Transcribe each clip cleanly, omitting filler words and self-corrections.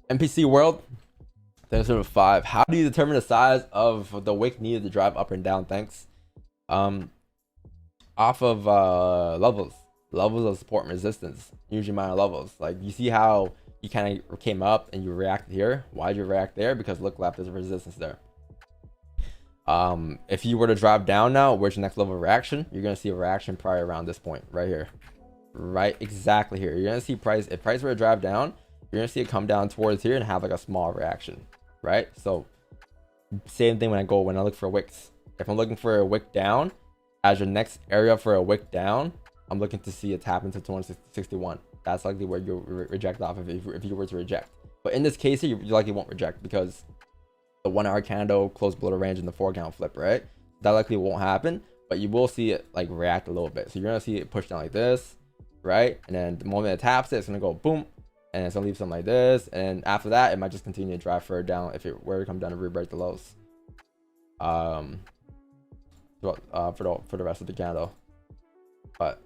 NPC world. Thanks for 5. How do you determine the size of the wick needed to drive up and down? Thanks. Um, Off of levels of support and resistance, usually minor levels. Like you see how you kind of came up and you reacted here. Why did you react there? Because look left, there's a resistance there. If you were to drive down now, where's your next level of reaction? You're gonna see a reaction probably around this point right here, right exactly here. You're gonna see price. If price were to drive down, you're gonna see it come down towards here and have like a small reaction, right? So same thing when I look for wicks. If I'm looking for a wick down as your next area for a wick down, I'm looking to see it tap into 261. That's likely where you'll reject off of if you were to reject. But in this case here, you likely won't reject because the 1 hour candle closed below the range in the 4 count flip, right? That likely won't happen, but you will see it like react a little bit. So you're gonna see it push down like this, right? And then the moment it taps it, it's gonna go boom, and it's gonna leave something like this. And after that, it might just continue to drive further down if it were to come down and re-break the lows. For the rest of the candle, but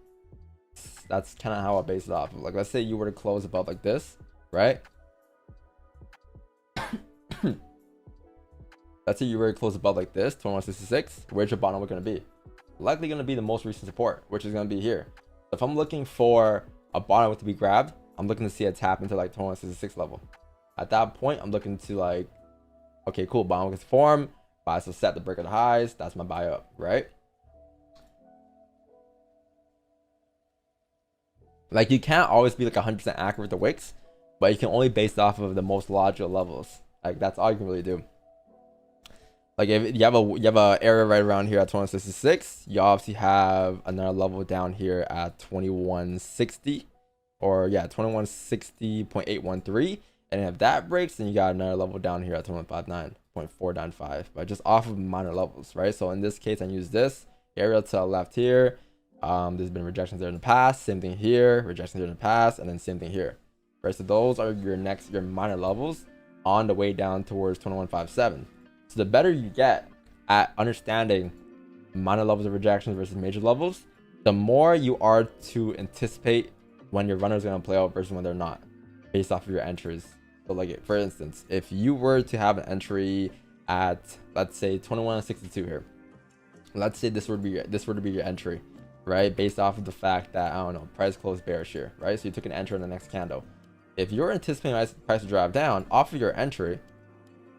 that's kind of how I base it off of. Like, let's say you were to close above like this, right? Let's say you were to close above like this, 2166. Where's your bottom going to be? Likely going to be the most recent support, which is going to be here. So if I'm looking for a bottom to be grabbed, I'm looking to see a tap into like 2166 level. At that point, I'm looking to like, okay, cool, bottom gets formed. Buys will set the break of the highs. That's my buy up, right? Like you can't always be like 100% accurate with the wicks, but you can only base off of the most logical levels. Like that's all you can really do. Like if you have a area right around here at 2166, you obviously have another level down here at 2160, or yeah, 2160.813. And if that breaks, then you got another level down here at 2159.495, but just off of minor levels, right? So in this case, I use this area to the left here. There's been rejections there in the past, same thing here, rejections there in the past, and then same thing here, right? So those are your minor levels on the way down towards 2157. So the better you get at understanding minor levels of rejections versus major levels, the more you are to anticipate when your runner is going to play out versus when they're not, based off of your entries. So like, for instance, if you were to have an entry at, let's say 2162 here, let's say this would be your entry, right? Based off of the fact that, I don't know, price closed bearish here, right? So you took an entry in the next candle. If you're anticipating price to drive down off of your entry,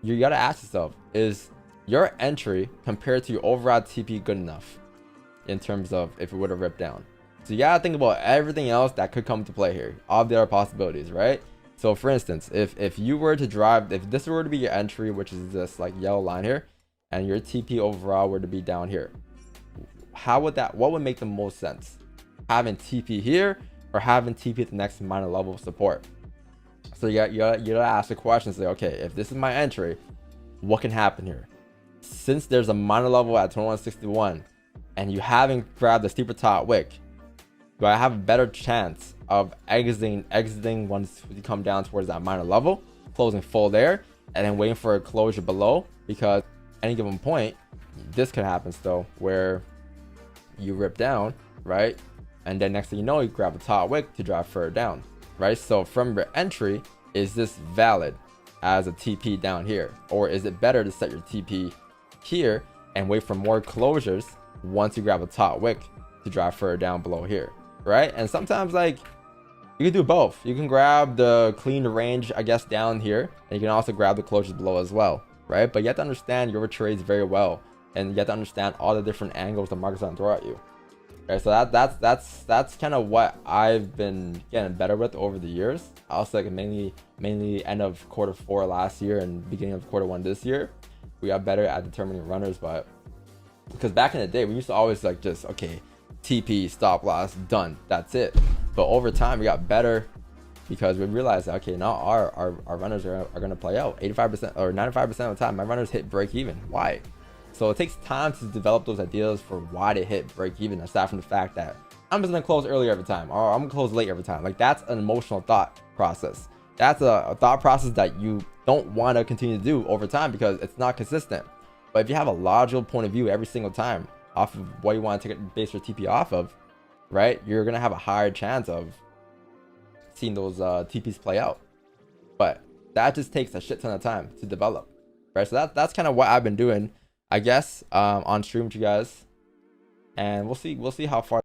you got to ask yourself, is your entry compared to your overall TP good enough in terms of if it would have ripped down? So you got to think about everything else that could come to play here, all the other possibilities, right? So for instance, if you were to drive, if this were to be your entry, which is this like yellow line here, and your TP overall were to be down here, what would make the most sense? Having TP here or having TP at the next minor level of support? So you gotta ask the question, say, okay, if this is my entry, what can happen here? Since there's a minor level at 2161 and you haven't grabbed the steeper top wick, do I have a better chance of exiting once you come down towards that minor level, closing full there, and then waiting for a closure below? Because at any given point, this could happen still, where you rip down, right? And then next thing you know, you grab the top wick to drive further down, right? So from your entry, is this valid as a TP down here? Or is it better to set your TP here and wait for more closures once you grab a top wick to drive further down below here, right? And sometimes like you can do both. You can grab the clean range, I guess, down here, and you can also grab the closures below as well, right? But you have to understand your trades very well, and you have to understand all the different angles the market's gonna throw at you. Okay, so that's kind of what I've been getting better with over the years. Also, like mainly end of Q4 last year and beginning of Q1 this year, we got better at determining runners. But because back in the day, we used to always like just, okay, TP, stop loss, done, that's it. But over time, we got better because we realized that, okay, now our runners are gonna play out 85% or 95% of the time. My runners hit break even. Why? So it takes time to develop those ideas for why to hit break even, aside from the fact that I'm just gonna close early every time, or I'm gonna close late every time. Like that's an emotional thought process. That's a thought process that you don't want to continue to do over time because it's not consistent. But if you have a logical point of view every single time off of what you want to take a base or TP off of, right, you're gonna have a higher chance of seeing those TPs play out. But that just takes a shit ton of time to develop, right? So that's kind of what I've been doing, I guess, on stream with you guys, and we'll see how far